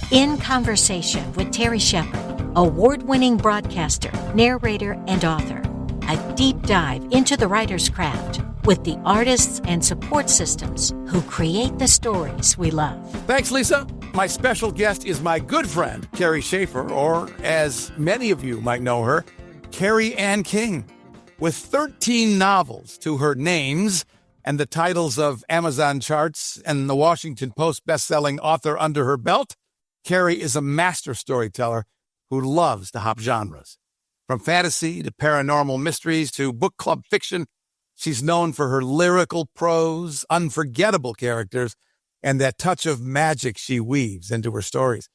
In Conversation with Kerry Schafer, award-winning broadcaster, narrator, and author. A deep dive into the writer's craft with the artists and support systems who create the stories we love. Thanks, Lisa. My special guest is my good friend, Kerry Schafer, or as many of you might know her, Kerry Anne King. With 13 novels to her names and the titles of Amazon charts and the Washington Post best-selling author under her belt, Kerry is a master storyteller who loves to hop genres. From fantasy to paranormal mysteries to book club fiction, she's known for her lyrical prose, unforgettable characters, and that touch of magic she weaves into her stories.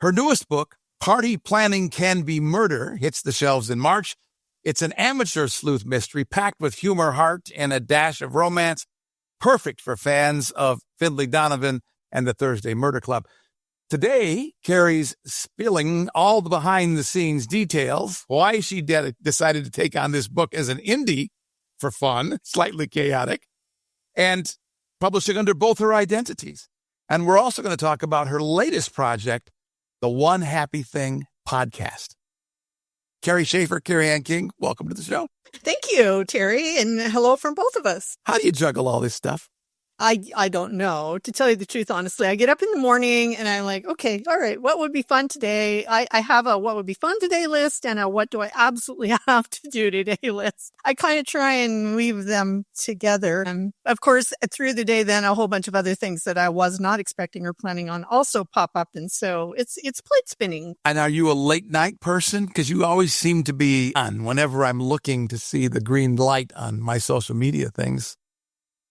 Her newest book, Party Planning Can Be Murder, hits the shelves in March. It's an amateur sleuth mystery packed with humor, heart, and a dash of romance, perfect for fans of Finlay, Donovan, and the Thursday Murder Club. Today, Kerry's spilling all the behind-the-scenes details, why she decided to take on this book as an indie for fun, slightly chaotic, and publishing under both her identities. And we're also going to talk about her latest project, the One Happy Thing podcast. Kerry Schafer, Kerry Anne King, welcome to the show. Thank you, Terry, and hello from both of us. How do you juggle all this stuff? I don't know. To tell you the truth, honestly, I get up in the morning and I'm like, okay, all right, what would be fun today? I have a what would be fun today list and a what do I absolutely have to do today list. I kind of try and weave them together. And of course, through the day, then a whole bunch of other things that I was not expecting or planning on also pop up. And so it's plate spinning. And are you a late night person? Because you always seem to be on whenever I'm looking to see the green light on my social media things.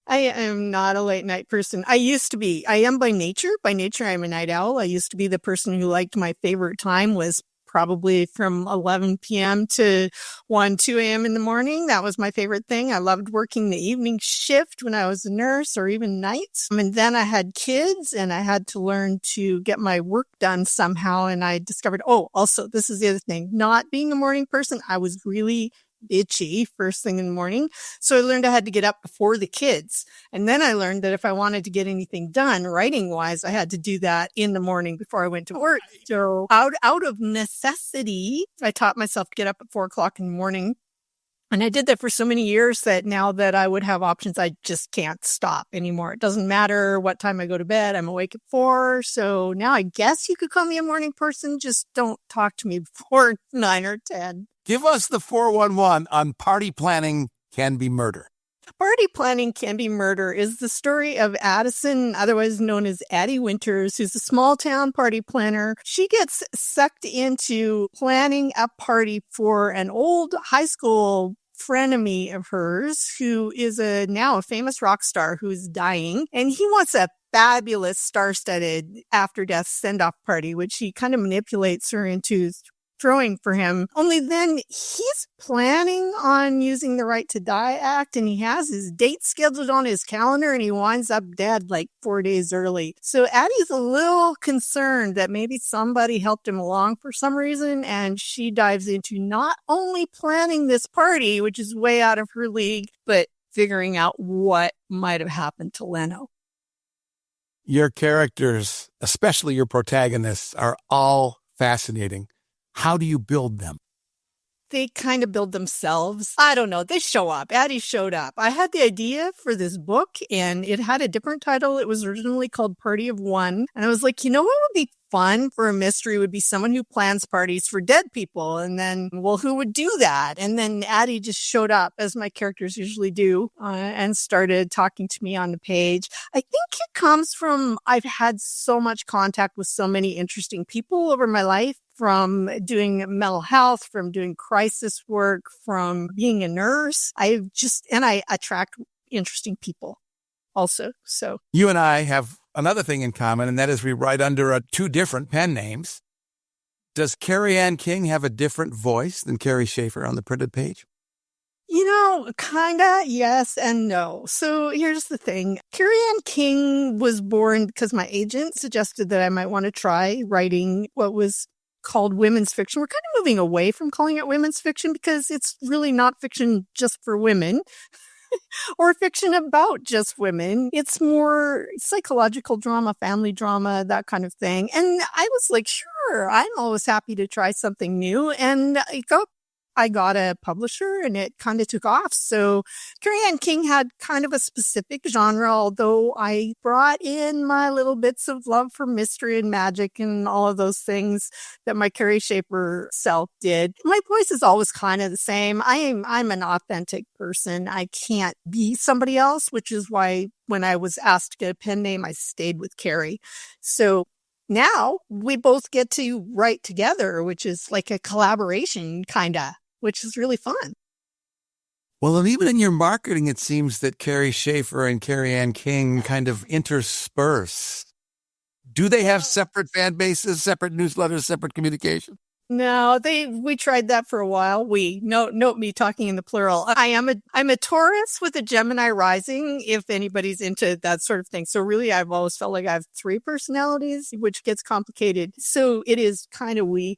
I am not a late night person. I used to be. I am by nature. By nature, I'm a night owl. I used to be the person who liked my favorite time was probably from 11 p.m. to 2 a.m. in the morning. That was my favorite thing. I loved working the evening shift when I was a nurse or even nights. And then I had kids and I had to learn to get my work done somehow. And I discovered, also, this is the other thing. Not being a morning person, I was really itchy first thing in the morning. So I learned I had to get up before the kids. And then I learned that if I wanted to get anything done writing wise, I had to do that in the morning before I went to work. So out of necessity, I taught myself to get up at 4:00 in the morning. And I did that for so many years that now that I would have options, I just can't stop anymore. It doesn't matter what time I go to bed. I'm awake at 4. So now I guess you could call me a morning person. Just don't talk to me before 9 or 10. Give us the 411 on Party Planning Can Be Murder. Party Planning Can Be Murder is the story of Addison, otherwise known as Addy Winters, who's a small town party planner. She gets sucked into planning a party for an old high school frenemy of hers who is now a famous rock star who's dying. And he wants a fabulous star-studded after-death send-off party, which he kind of manipulates her into throwing for him. Only then he's planning on using the Right to Die Act and he has his date scheduled on his calendar and he winds up dead like 4 days early. So Addie's a little concerned that maybe somebody helped him along for some reason and she dives into not only planning this party, which is way out of her league, but figuring out what might have happened to Leno. Your characters, especially your protagonists, are all fascinating. How do you build them? They kind of build themselves. I don't know. They show up. Addie showed up. I had the idea for this book and it had a different title. It was originally called Party of One. And I was like, you know what would be fun for a mystery would be someone who plans parties for dead people. And then, well, who would do that? And then Addie just showed up, as my characters usually do, and started talking to me on the page. I think it comes from I've had so much contact with so many interesting people over my life, from doing mental health, from doing crisis work, from being a nurse. I attract interesting people also. So you and I have another thing in common, and that is we write under two different pen names. Does Kerry Anne King have a different voice than Kerry Schafer on the printed page? You know, kinda, yes and no. So here's the thing. Kerry Anne King was born because my agent suggested that I might want to try writing what was called women's fiction. We're kind of moving away from calling it women's fiction because it's really not fiction just for women. or fiction about just women. It's more psychological drama, family drama, that kind of thing. And I was like, sure, I'm always happy to try something new. And I got a publisher and it kind of took off. So Kerry Anne King had kind of a specific genre, although I brought in my little bits of love for mystery and magic and all of those things that my Kerry Schafer self did. My voice is always kind of the same. I'm an authentic person. I can't be somebody else, which is why when I was asked to get a pen name, I stayed with Kerry. So now we both get to write together, which is like a collaboration kind of, which is really fun. Well, and even in your marketing, it seems that Kerry Schafer and Kerry Anne King kind of intersperse. Do they have separate fan bases, separate newsletters, separate communication? No, we tried that for a while. Note me talking in the plural. I'm a Taurus with a Gemini rising, if anybody's into that sort of thing. So really, I've always felt like I have 3 personalities, which gets complicated. So it is kind of we.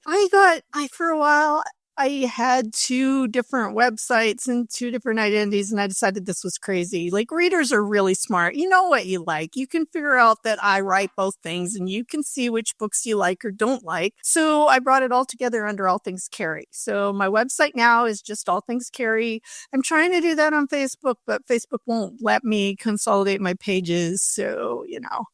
For a while, I had 2 different websites and 2 different identities, and I decided this was crazy. Like, readers are really smart. You know what you like. You can figure out that I write both things, and you can see which books you like or don't like. So I brought it all together under All Things Kerry. So my website now is just All Things Kerry. I'm trying to do that on Facebook, but Facebook won't let me consolidate my pages. So,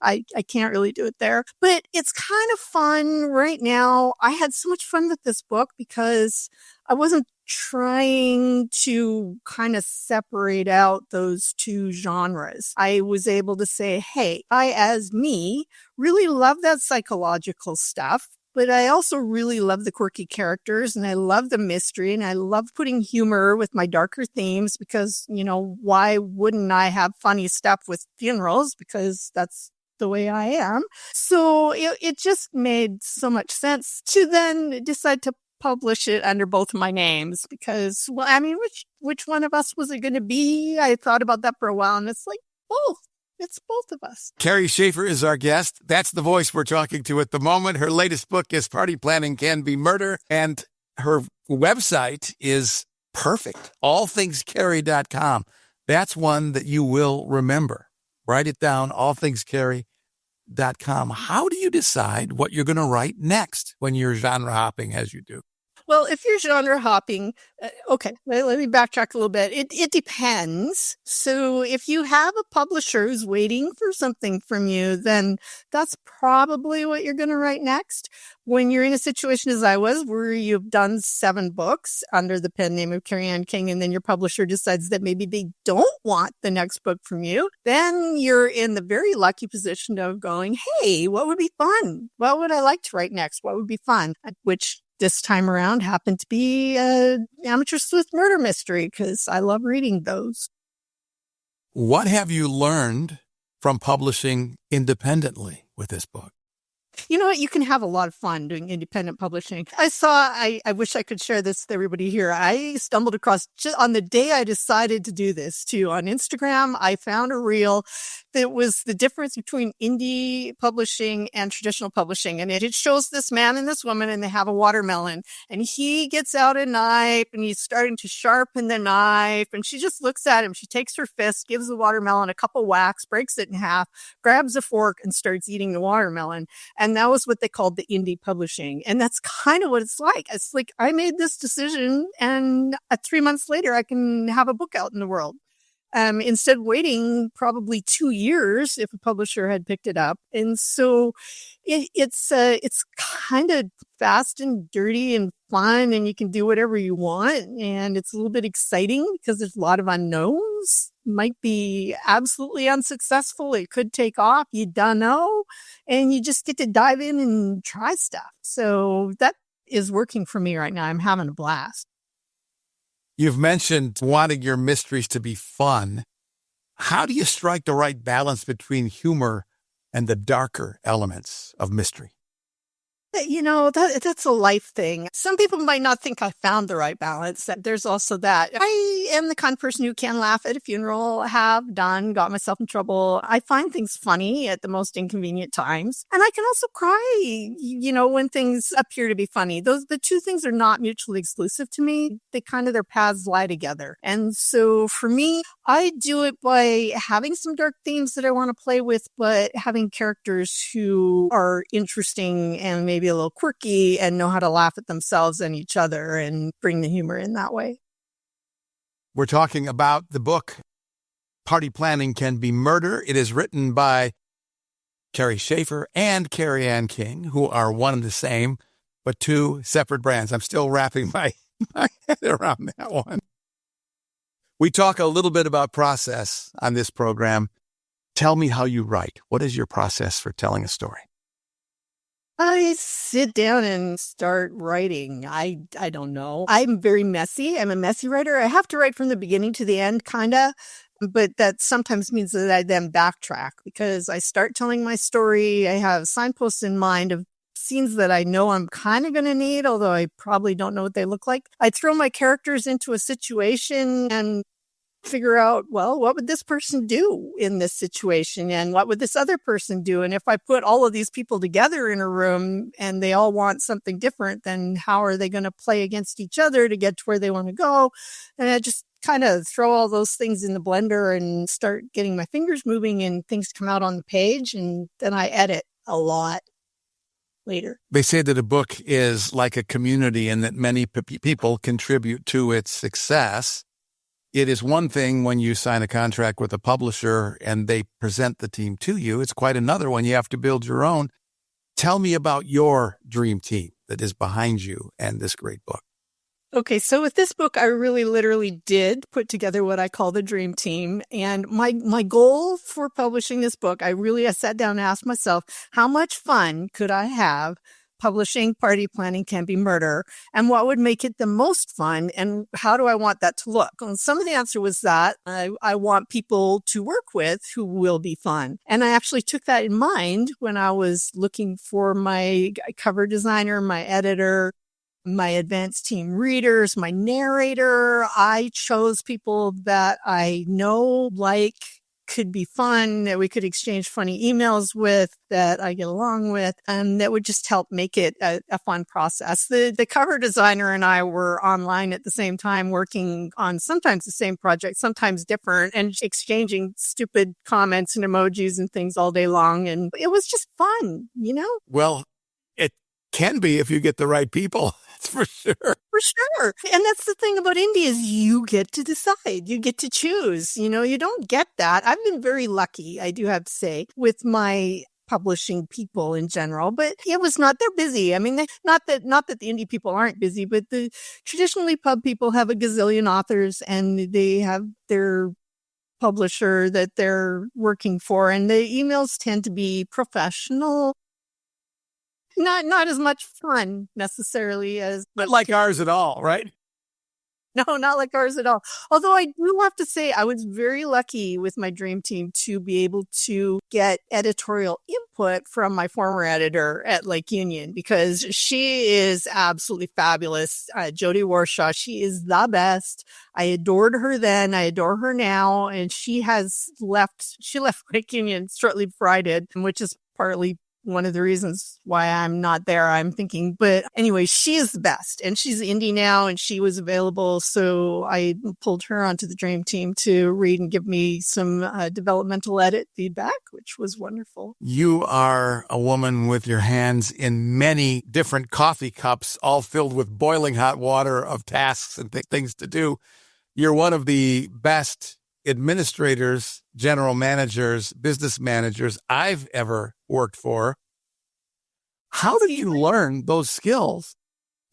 I can't really do it there. But it's kind of fun right now. I had so much fun with this book because I wasn't trying to kind of separate out those 2 genres. I was able to say, hey, I, as me, really love that psychological stuff, but I also really love the quirky characters and I love the mystery and I love putting humor with my darker themes because, why wouldn't I have funny stuff with funerals? Because that's the way I am. So it just made so much sense to then decide to publish it under both my names because, which one of us was it going to be? I thought about that for a while and it's like, both. It's both of us. Kerry Schafer is our guest. That's the voice we're talking to at the moment. Her latest book is Party Planning Can Be Murder, and her website is perfect, allthingskerry.com. That's one that you will remember. Write it down, allthingskerry.com. How do you decide what you're going to write next when you're genre hopping as you do? Well, if you're genre hopping, okay, let me backtrack a little bit. It depends. So if you have a publisher who's waiting for something from you, then that's probably what you're going to write next. When you're in a situation as I was, where you've done 7 books under the pen name of Kerry Anne King, and then your publisher decides that maybe they don't want the next book from you, then you're in the very lucky position of going, hey, what would be fun? What would I like to write next? What would be fun? Which this time around happened to be an amateur sleuth murder mystery because I love reading those. What have you learned from publishing independently with this book? You know what? You can have a lot of fun doing independent publishing. I wish I could share this with everybody here. I stumbled across, just on the day I decided to do this too, on Instagram, I found a reel that was the difference between indie publishing and traditional publishing. And it shows this man and this woman and they have a watermelon and he gets out a knife and he's starting to sharpen the knife and she just looks at him. She takes her fist, gives the watermelon a couple whacks, breaks it in half, grabs a fork and starts eating the watermelon. And that was what they called the indie publishing. And that's kind of what it's like. It's like I made this decision and 3 months later, I can have a book out in the world. Instead of waiting probably 2 years if a publisher had picked it up. And so it's kind of fast and dirty and fun and you can do whatever you want. And it's a little bit exciting because there's a lot of unknowns. Might be absolutely unsuccessful. It could take off. You don't know. And you just get to dive in and try stuff. So that is working for me right now. I'm having a blast. You've mentioned wanting your mysteries to be fun. How do you strike the right balance between humor and the darker elements of mystery? That's a life thing. Some people might not think I found the right balance. That there's also that. I am the kind of person who can laugh at a funeral, have done, got myself in trouble. I find things funny at the most inconvenient times. And I can also cry, when things appear to be funny. The two things are not mutually exclusive to me. Their paths lie together. And so for me, I do it by having some dark themes that I want to play with, but having characters who are interesting and maybe a little quirky and know how to laugh at themselves and each other and bring the humor in that way. We're talking about the book, Party Planning Can Be Murder. It is written by Kerry Schafer and Kerry Anne King, who are one and the same, but two separate brands. I'm still wrapping my head around that one. We talk a little bit about process on this program. Tell me how you write. What is your process for telling a story? I sit down and start writing. I don't know. I'm very messy. I'm a messy writer. I have to write from the beginning to the end, kind of. But that sometimes means that I then backtrack because I start telling my story. I have signposts in mind of scenes that I know I'm kind of going to need, although I probably don't know what they look like. I throw my characters into a situation and figure out, well, what would this person do in this situation? And what would this other person do? And if I put all of these people together in a room and they all want something different, then how are they going to play against each other to get to where they want to go? And I just kind of throw all those things in the blender and start getting my fingers moving and things come out on the page. And then I edit a lot later. They say that a book is like a community and that many people contribute to its success. It is one thing when you sign a contract with a publisher and they present the team to you. It's quite another when you have to build your own. Tell me about your dream team that is behind you and this great book. Okay, so with this book, I really literally did put together what I call the dream team. And my goal for publishing this book, I sat down and asked myself, how much fun could I have publishing Party Planning Can Be Murder, and what would make it the most fun, and how do I want that to look? And some of the answer was that I want people to work with who will be fun. And I actually took that in mind when I was looking for my cover designer, my editor, my advanced team readers, my narrator. I chose people that I know, could be fun, that we could exchange funny emails with, that I get along with, and that would just help make it a fun process. The cover designer and I were online at the same time working on sometimes the same project, sometimes different, and exchanging stupid comments and emojis and things all day long. And it was just fun, Well, it can be if you get the right people. That's for sure. For sure. And that's the thing about indie is you get to decide. You get to choose. You don't get that. I've been very lucky, I do have to say, with my publishing people in general, but it was not, they're busy. I mean, not that the indie people aren't busy, but the traditionally pub people have a gazillion authors and they have their publisher that they're working for. And the emails tend to be professional. Not as much fun necessarily as... But like ours at all, right? No, not like ours at all. Although I do have to say I was very lucky with my dream team to be able to get editorial input from my former editor at Lake Union because she is absolutely fabulous. Jody Warshaw, she is the best. I adored her then. I adore her now. And she left Lake Union shortly before I did, which is partly one of the reasons why I'm not there, I'm thinking. But anyway, she is the best. And she's indie now and she was available. So I pulled her onto the dream team to read and give me some developmental edit feedback, which was wonderful. You are a woman with your hands in many different coffee cups, all filled with boiling hot water of tasks and things to do. You're one of the best administrators, general managers, business managers I've ever worked for. How did you learn those skills?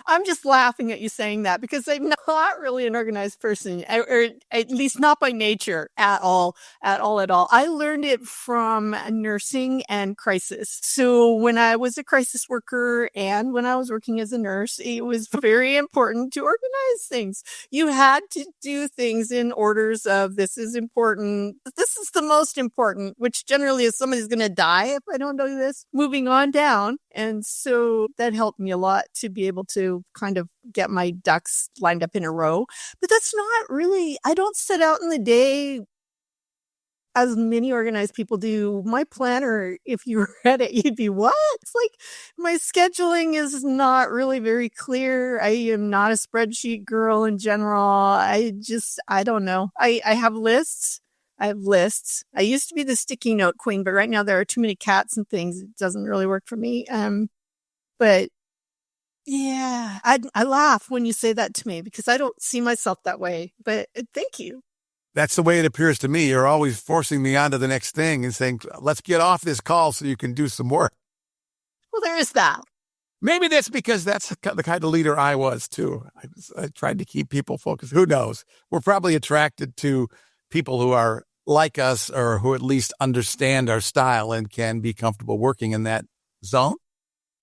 I'm just laughing at you saying that because I'm not really an organized person, or at least not by nature at all. I learned it from nursing and crisis. So when I was a crisis worker and when I was working as a nurse, it was very important to organize things. You had to do things in orders of this is important. This is the most important, which generally is somebody's going to die if I don't do this, moving on down. And so that helped me a lot to be able to kind of get my ducks lined up in a row. But that's not really, I don't set out in the day as many organized people do. My planner, if you read it, you'd be, what? It's like my scheduling is not really very clear. I am not a spreadsheet girl in general. I don't know. I have lists. I used to be the sticky note queen, but right now there are too many cats and things. It doesn't really work for me. But yeah, I laugh when you say that to me because I don't see myself that way. But thank you. That's the way it appears to me. You're always forcing me on to the next thing and saying, let's get off this call so you can do some work. Well, there is that. Maybe that's because that's the kind of leader I was, too. I tried to keep people focused. Who knows? We're probably attracted to people who are like us or who at least understand our style and can be comfortable working in that zone.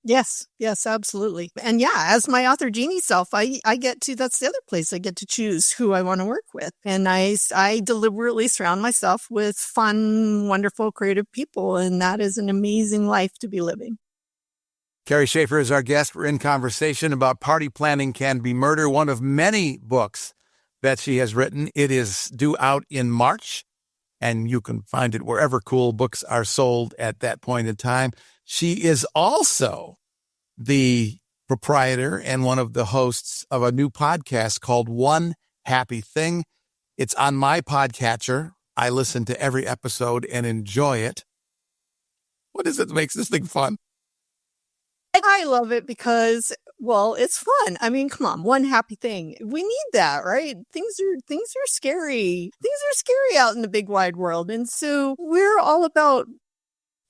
Yes, absolutely. And yeah, as my author genie self, I get to, that's the other place I get to choose who I want to work with. And I deliberately surround myself with fun, wonderful, creative people. And that is an amazing life to be living. Kerry Schafer is our guest. We're in conversation about Party Planning Can Be Murder, one of many books that she has written. It is due out in March, and you can find it wherever cool books are sold at that point in time. She is also the proprietor and one of the hosts of a new podcast called One Happy Thing. It's on my podcatcher. I listen to every episode and enjoy it. What is it that makes this thing fun? I love it because, well, it's fun. I mean, come on, one happy thing. We need that, right? Things are scary. Things are scary out in the big wide world. And so we're all about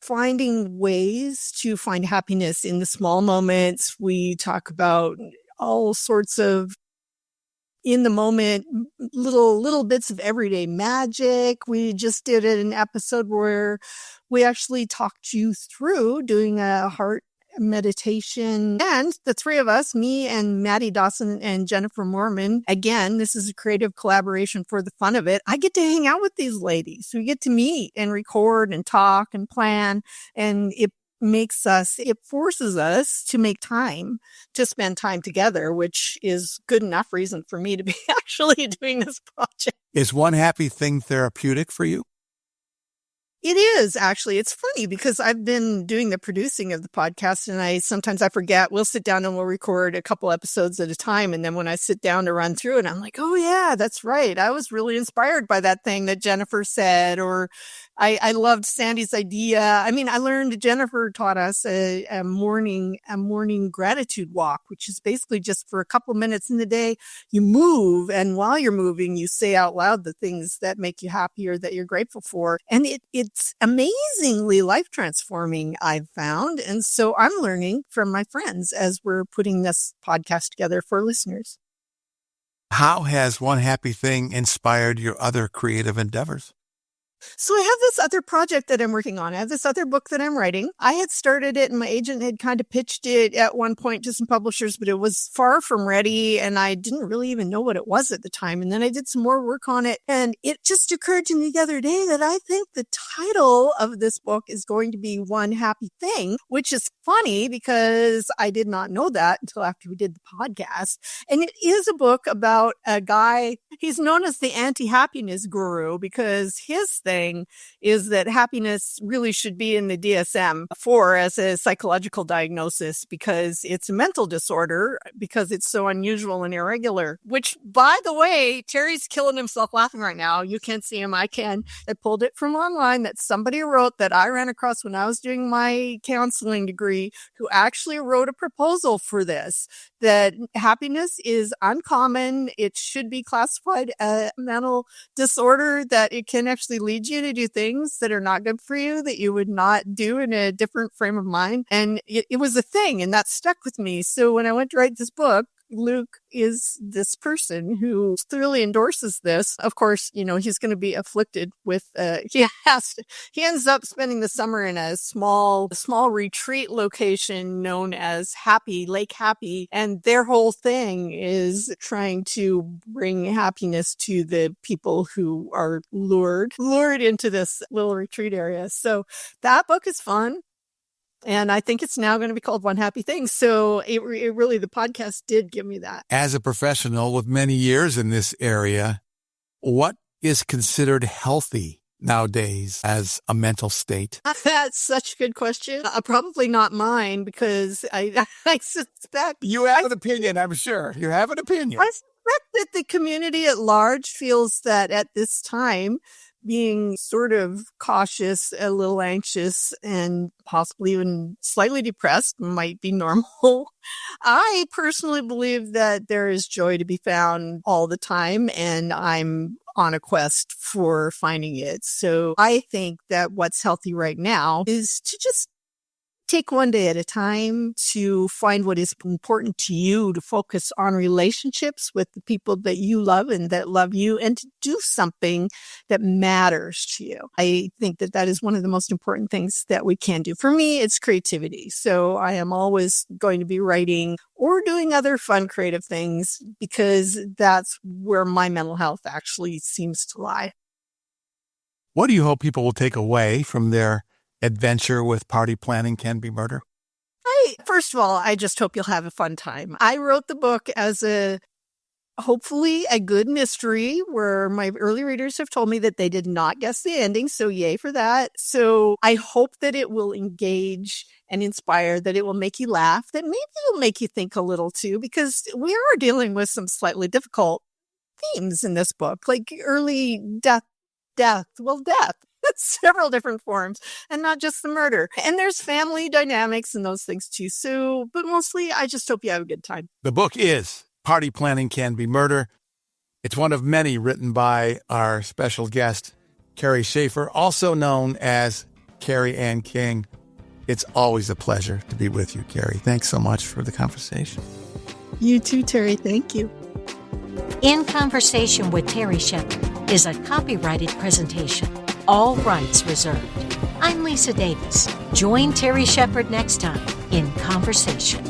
finding ways to find happiness in the small moments. We talk about all sorts of in the moment, little bits of everyday magic. We just did an episode where we actually talked you through doing a heart meditation, and the three of us, me and Maddie Dawson and Jennifer Mormon, again, this is a creative collaboration for the fun of it. I get to hang out with these ladies. We get to meet and record and talk and plan, and it forces us to make time to spend time together, which is good enough reason for me to be actually doing this project. Is One Happy Thing therapeutic for you? It is, actually. It's funny because I've been doing the producing of the podcast, and sometimes I forget. We'll sit down and we'll record a couple episodes at a time. And then when I sit down to run through it, I'm like, oh yeah, that's right. I was really inspired by that thing that Jennifer said, or I loved Sandy's idea. I mean, Jennifer taught us a morning gratitude walk, which is basically just for a couple minutes in the day, you move. And while you're moving, you say out loud the things that make you happy or that you're grateful for. And it's amazingly life transforming, I've found. And so I'm learning from my friends as we're putting this podcast together for listeners. How has One Happy Thing inspired your other creative endeavors? So I have this other project that I'm working on. I have this other book that I'm writing. I had started it and my agent had kind of pitched it at one point to some publishers, but it was far from ready and I didn't really even know what it was at the time. And then I did some more work on it and it just occurred to me the other day that I think the title of this book is going to be One Happy Thing, which is funny because I did not know that until after we did the podcast. And it is a book about a guy, he's known as the anti-happiness guru because his thing is that happiness really should be in the DSM-4 as a psychological diagnosis because it's a mental disorder because it's so unusual and irregular, which, by the way, Terry's killing himself laughing right now. You can't see him. I can. I pulled it from online that somebody wrote that I ran across when I was doing my counseling degree who actually wrote a proposal for this that happiness is uncommon. It should be classified a mental disorder, that it can actually lead you to do things that are not good for you, that you would not do in a different frame of mind. And it was a thing, and that stuck with me. So when I went to write this book, Luke is this person who thoroughly endorses this. Of course, he's going to be afflicted with, he ends up spending the summer in a small retreat location known as Lake Happy. And their whole thing is trying to bring happiness to the people who are lured into this little retreat area. So that book is fun. And I think it's now going to be called One Happy Thing. So it really, the podcast did give me that. As a professional with many years in this area, what is considered healthy nowadays as a mental state? That's such a good question. Probably not mine, because I suspect... You have an opinion, I'm sure. You have an opinion. I suspect that the community at large feels that at this time, being sort of cautious, a little anxious, and possibly even slightly depressed might be normal. I personally believe that there is joy to be found all the time, and I'm on a quest for finding it. So I think that what's healthy right now is to just take one day at a time, to find what is important to you, to focus on relationships with the people that you love and that love you, and to do something that matters to you. I think that that is one of the most important things that we can do. For me, it's creativity. So I am always going to be writing or doing other fun, creative things, because that's where my mental health actually seems to lie. What do you hope people will take away from their adventure with Party Planning Can Be Murder? First of all, I just hope you'll have a fun time. I wrote the book as hopefully a good mystery, where my early readers have told me that they did not guess the ending. So yay for that. So I hope that it will engage and inspire, that it will make you laugh, that maybe it'll make you think a little too, because we are dealing with some slightly difficult themes in this book, like early death. Several different forms, and not just the murder. And there's family dynamics and those things too. So, but mostly, I just hope you have a good time. The book is Party Planning Can Be Murder. It's one of many written by our special guest, Kerry Schafer, also known as Kerry Anne King. It's always a pleasure to be with you, Kerry. Thanks so much for the conversation. You too, Terry. Thank you. In Conversation with Terry Schafer is a copyrighted presentation. All rights reserved. I'm Lisa Davis. Join Terry Schafer next time in Conversation.